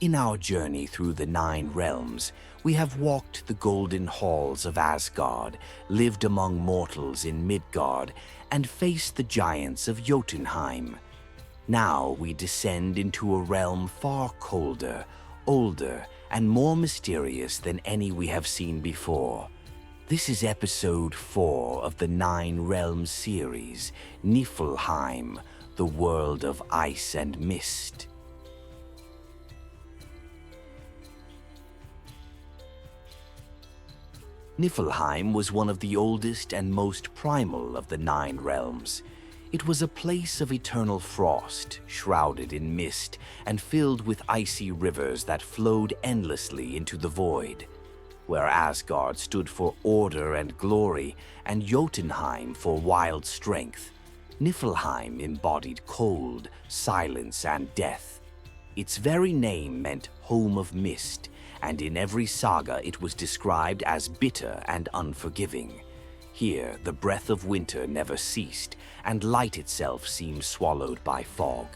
In our journey through the 9 realms, we have walked the golden halls of Asgard, lived among mortals in Midgard, and faced the giants of Jotunheim. Now we descend into a realm far colder, older, and more mysterious than any we have seen before. This is episode 4 of the 9 Realms series, Niflheim, the world of ice and mist. Niflheim was one of the oldest and most primal of the 9 realms. It was a place of eternal frost, shrouded in mist, and filled with icy rivers that flowed endlessly into the void. Where Asgard stood for order and glory, and Jotunheim for wild strength, Niflheim embodied cold, silence, and death. Its very name meant home of mist, and in every saga it was described as bitter and unforgiving. Here, the breath of winter never ceased, and light itself seemed swallowed by fog.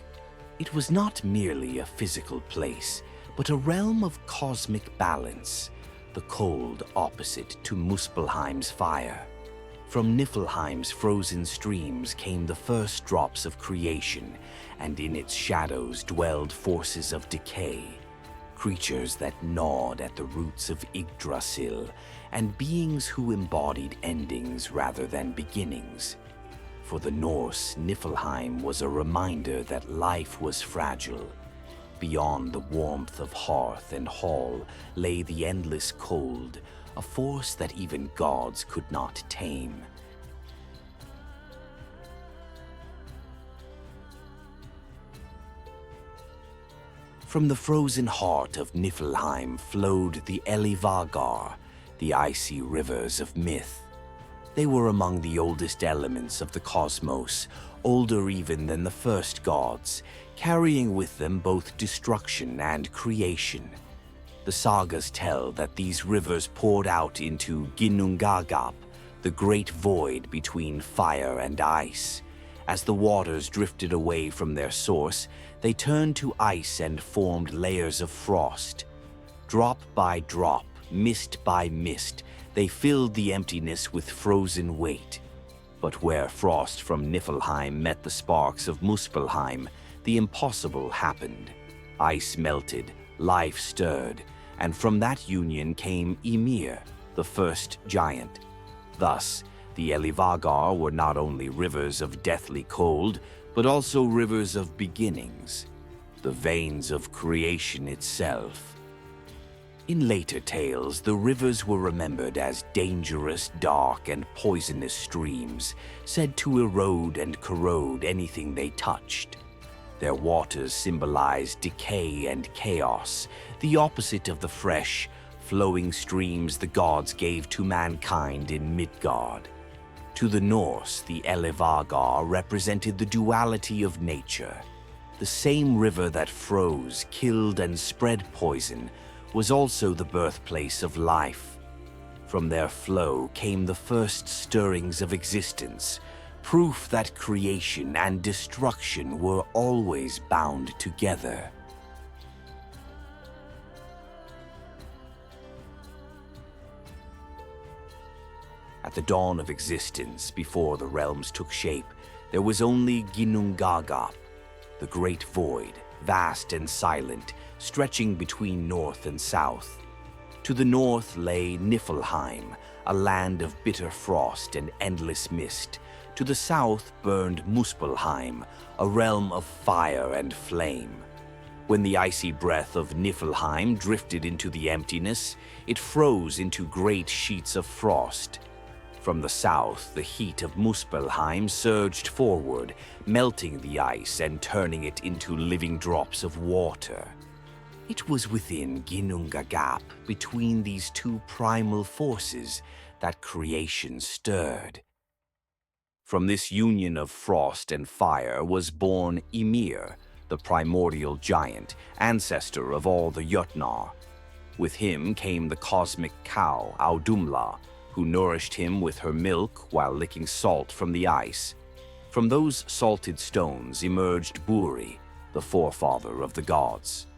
It was not merely a physical place, but a realm of cosmic balance, the cold opposite to Muspelheim's fire. From Niflheim's frozen streams came the first drops of creation, and in its shadows dwelled forces of decay, creatures that gnawed at the roots of Yggdrasil, and beings who embodied endings rather than beginnings. For the Norse, Niflheim was a reminder that life was fragile. Beyond the warmth of hearth and hall lay the endless cold, a force that even gods could not tame. From the frozen heart of Niflheim flowed the Élivágar, the icy rivers of myth. They were among the oldest elements of the cosmos, older even than the first gods, carrying with them both destruction and creation. The sagas tell that these rivers poured out into Ginnungagap, the great void between fire and ice. As the waters drifted away from their source, they turned to ice and formed layers of frost. Drop by drop, mist by mist, they filled the emptiness with frozen weight. But where frost from Niflheim met the sparks of Muspelheim, the impossible happened. Ice melted, life stirred, and from that union came Ymir, the first giant. Thus, the Élivágar were not only rivers of deathly cold, but also rivers of beginnings, the veins of creation itself. In later tales, the rivers were remembered as dangerous, dark, and poisonous streams, said to erode and corrode anything they touched. Their waters symbolized decay and chaos, the opposite of the fresh, flowing streams the gods gave to mankind in Midgard. To the Norse, the Élivágar represented the duality of nature. The same river that froze, killed, and spread poison was also the birthplace of life. From their flow came the first stirrings of existence, proof that creation and destruction were always bound together. At the dawn of existence, before the realms took shape, there was only Ginnungagap, the great void, vast and silent, stretching between north and south. To the north lay Niflheim, a land of bitter frost and endless mist. To the south burned Muspelheim, a realm of fire and flame. When the icy breath of Niflheim drifted into the emptiness, it froze into great sheets of frost. From the south, the heat of Muspelheim surged forward, melting the ice and turning it into living drops of water. It was within Ginnungagap, between these two primal forces, that creation stirred. From this union of frost and fire was born Ymir, the primordial giant, ancestor of all the Jötnar. With him came the cosmic cow, Audumla, who nourished him with her milk while licking salt from the ice. From those salted stones emerged Buri, the forefather of the gods.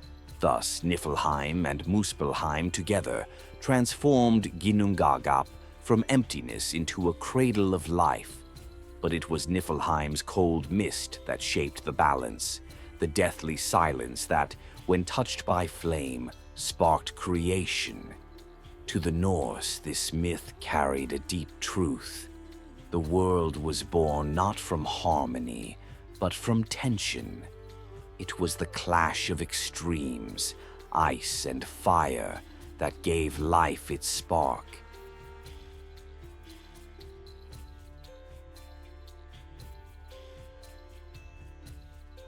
Thus, Niflheim and Muspelheim together transformed Ginnungagap from emptiness into a cradle of life. But it was Niflheim's cold mist that shaped the balance, the deathly silence that, when touched by flame, sparked creation. To the Norse, this myth carried a deep truth. The world was born not from harmony, but from tension. It was the clash of extremes, ice and fire, that gave life its spark.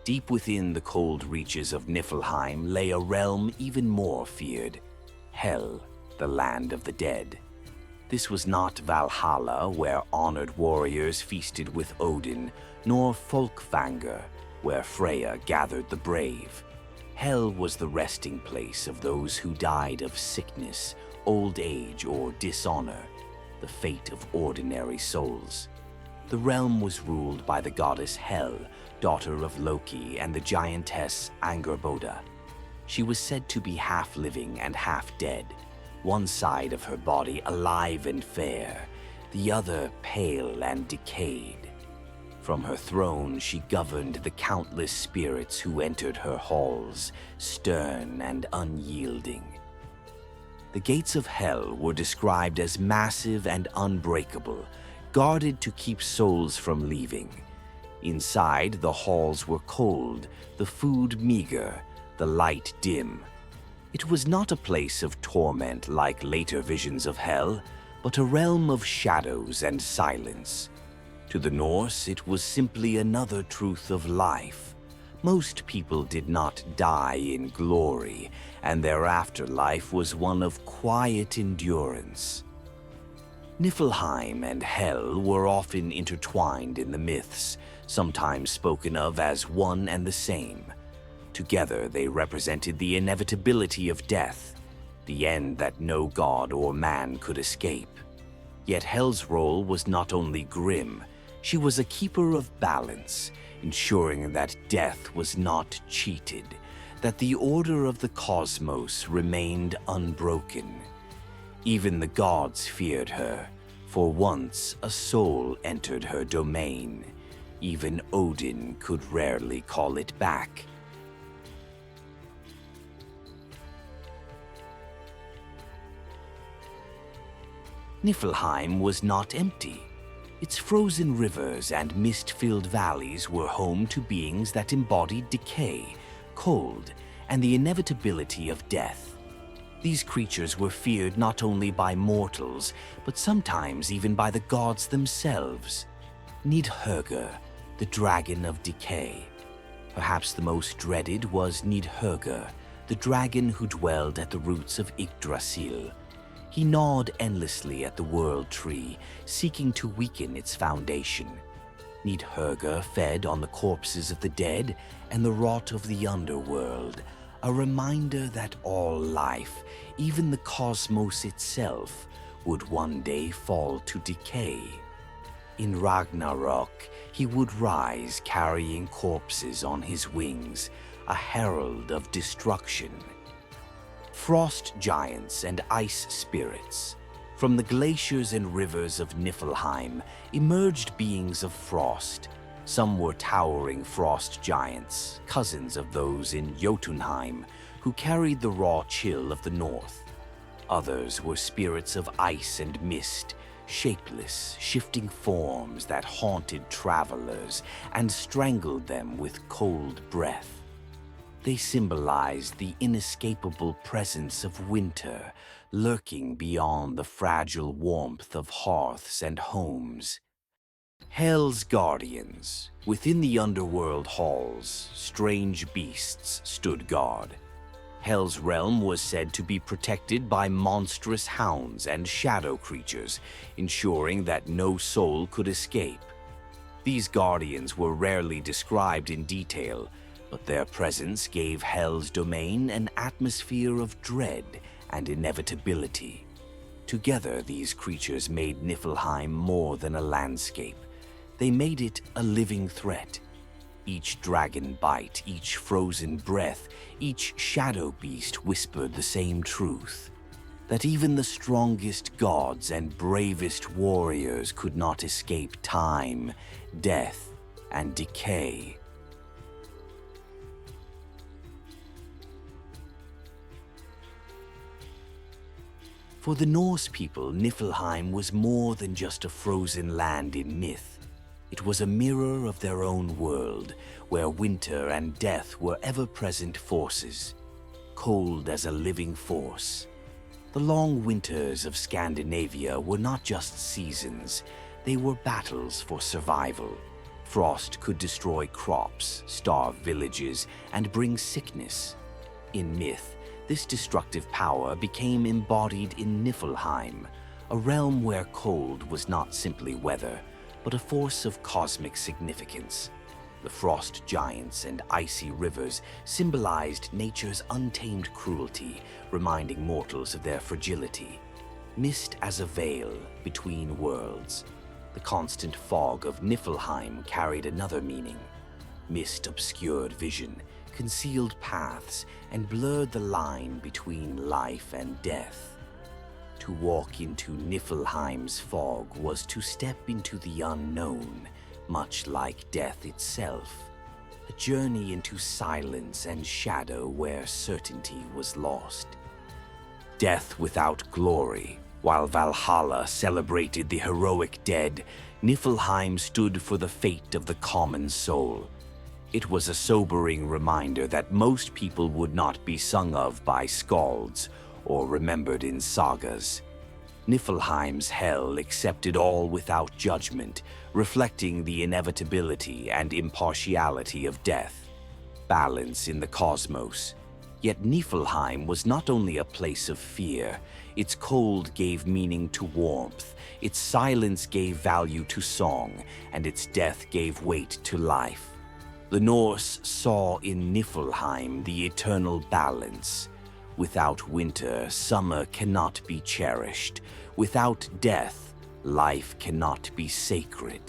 Deep within the cold reaches of Niflheim lay a realm even more feared, Hell, the land of the dead. This was not Valhalla, where honored warriors feasted with Odin, nor Folkvanger, where Freya gathered the brave. Hell was the resting place of those who died of sickness, old age, or dishonor, the fate of ordinary souls. The realm was ruled by the goddess Hel, daughter of Loki, and the giantess Angerboda. She was said to be half living and half dead, one side of her body alive and fair, the other pale and decayed. From her throne she governed the countless spirits who entered her halls, stern and unyielding. The gates of Hell were described as massive and unbreakable, guarded to keep souls from leaving. Inside, the halls were cold, the food meager, the light dim. It was not a place of torment like later visions of Hell, but a realm of shadows and silence. To the Norse, it was simply another truth of life. Most people did not die in glory, and their afterlife was one of quiet endurance. Niflheim and Hell were often intertwined in the myths, sometimes spoken of as one and the same. Together they represented the inevitability of death, the end that no god or man could escape. Yet Hel's role was not only grim, she was a keeper of balance, ensuring that death was not cheated, that the order of the cosmos remained unbroken. Even the gods feared her, for once a soul entered her domain. Even Odin could rarely call it back. Niflheim was not empty. Its frozen rivers and mist-filled valleys were home to beings that embodied decay, cold, and the inevitability of death. These creatures were feared not only by mortals, but sometimes even by the gods themselves. Nidhöggr, the dragon of decay. Perhaps the most dreaded was Nidhöggr, the dragon who dwelled at the roots of Yggdrasil. He gnawed endlessly at the world tree, seeking to weaken its foundation. Nidhöggr fed on the corpses of the dead and the rot of the Underworld, a reminder that all life, even the cosmos itself, would one day fall to decay. In Ragnarok, he would rise carrying corpses on his wings, a herald of destruction. Frost giants and ice spirits. From the glaciers and rivers of Niflheim emerged beings of frost. Some were towering frost giants, cousins of those in Jotunheim, who carried the raw chill of the north. Others were spirits of ice and mist, shapeless, shifting forms that haunted travelers and strangled them with cold breath. They symbolized the inescapable presence of winter, lurking beyond the fragile warmth of hearths and homes. Hell's guardians. Within the underworld halls, strange beasts stood guard. Hell's realm was said to be protected by monstrous hounds and shadow creatures, ensuring that no soul could escape. These guardians were rarely described in detail, but their presence gave Hell's domain an atmosphere of dread and inevitability. Together, these creatures made Niflheim more than a landscape. They made it a living threat. Each dragon bite, each frozen breath, each shadow beast whispered the same truth, that even the strongest gods and bravest warriors could not escape time, death, and decay. For the Norse people, Niflheim was more than just a frozen land in myth. It was a mirror of their own world, where winter and death were ever-present forces, cold as a living force. The long winters of Scandinavia were not just seasons, they were battles for survival. Frost could destroy crops, starve villages, and bring sickness. In myth, this destructive power became embodied in Niflheim, a realm where cold was not simply weather, but a force of cosmic significance. The frost giants and icy rivers symbolized nature's untamed cruelty, reminding mortals of their fragility. Mist as a veil between worlds. The constant fog of Niflheim carried another meaning. Mist obscured vision, concealed paths, and blurred the line between life and death. To walk into Niflheim's fog was to step into the unknown, much like death itself, a journey into silence and shadow where certainty was lost. Death without glory. While Valhalla celebrated the heroic dead, Niflheim stood for the fate of the common soul. It was a sobering reminder that most people would not be sung of by skalds or remembered in sagas. Niflheim's hell accepted all without judgment, reflecting the inevitability and impartiality of death. Balance in the cosmos. Yet Niflheim was not only a place of fear. Its cold gave meaning to warmth, its silence gave value to song, and its death gave weight to life. The Norse saw in Niflheim the eternal balance. Without winter, summer cannot be cherished. Without death, life cannot be sacred.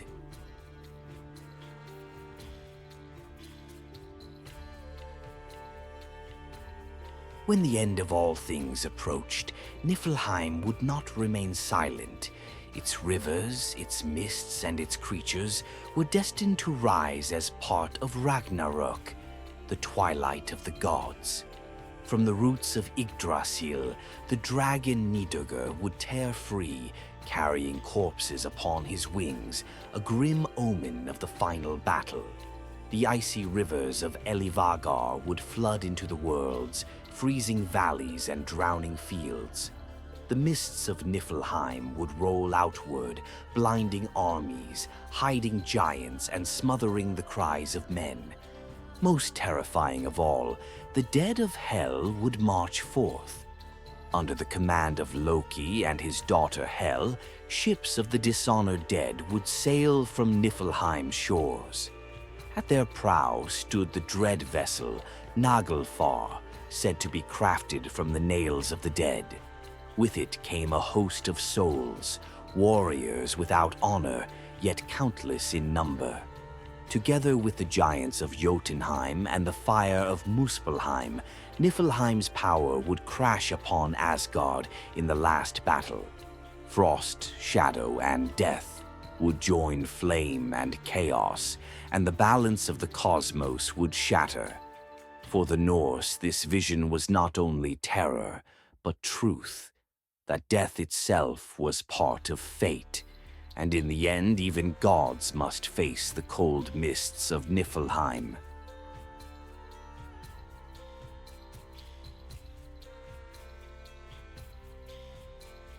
When the end of all things approached, Niflheim would not remain silent. Its rivers, its mists, and its creatures were destined to rise as part of Ragnarok, the twilight of the gods. From the roots of Yggdrasil, the dragon Nidhogg would tear free, carrying corpses upon his wings, a grim omen of the final battle. The icy rivers of Élivágar would flood into the worlds, freezing valleys and drowning fields. The mists of Niflheim would roll outward, blinding armies, hiding giants, and smothering the cries of men. Most terrifying of all, the dead of Hel would march forth. Under the command of Loki and his daughter Hel, ships of the dishonored dead would sail from Niflheim's shores. At their prow stood the dread vessel, Naglfar, said to be crafted from the nails of the dead. With it came a host of souls, warriors without honor, yet countless in number. Together with the giants of Jotunheim and the fire of Muspelheim, Niflheim's power would crash upon Asgard in the last battle. Frost, shadow, and death would join flame and chaos, and the balance of the cosmos would shatter. For the Norse, this vision was not only terror, but truth, that death itself was part of fate, and in the end even gods must face the cold mists of Niflheim.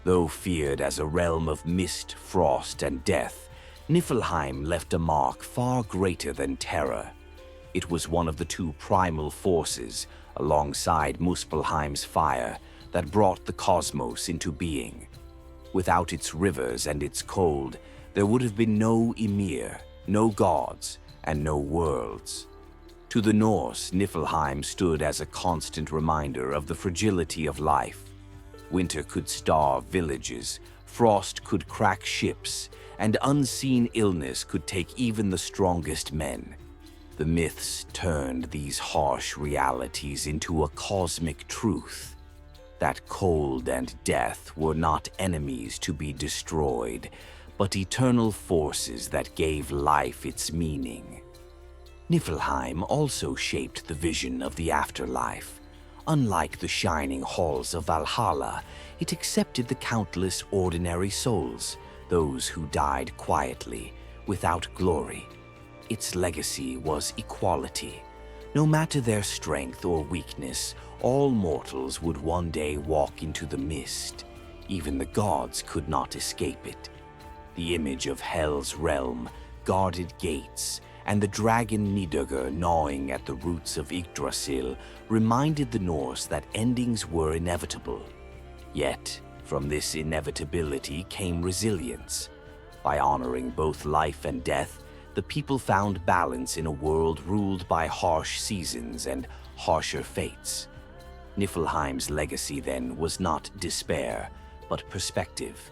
Though feared as a realm of mist, frost, and death, Niflheim left a mark far greater than terror. It was one of the two primal forces, alongside Muspelheim's fire, that brought the cosmos into being. Without its rivers and its cold, there would have been no Ymir, no gods, and no worlds. To the Norse, Niflheim stood as a constant reminder of the fragility of life. Winter could starve villages, frost could crack ships, and unseen illness could take even the strongest men. The myths turned these harsh realities into a cosmic truth, that cold and death were not enemies to be destroyed, but eternal forces that gave life its meaning. Niflheim also shaped the vision of the afterlife. Unlike the shining halls of Valhalla, it accepted the countless ordinary souls, those who died quietly, without glory. Its legacy was equality. No matter their strength or weakness, all mortals would one day walk into the mist. Even the gods could not escape it. The image of Hell's realm, guarded gates, and the dragon Nidhogg gnawing at the roots of Yggdrasil reminded the Norse that endings were inevitable. Yet, from this inevitability came resilience. By honoring both life and death, the people found balance in a world ruled by harsh seasons and harsher fates. Niflheim's legacy, then, was not despair, but perspective.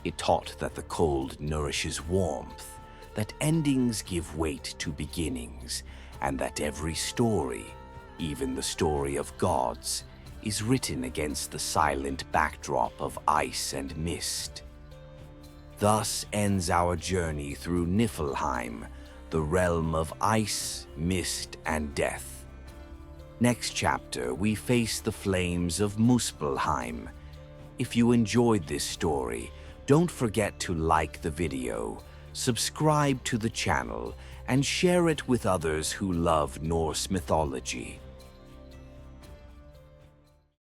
It taught that the cold nourishes warmth, that endings give weight to beginnings, and that every story, even the story of gods, is written against the silent backdrop of ice and mist. Thus ends our journey through Niflheim, the realm of ice, mist, and death. Next chapter, we face the flames of Muspelheim. If you enjoyed this story, don't forget to like the video, subscribe to the channel, and share it with others who love Norse mythology.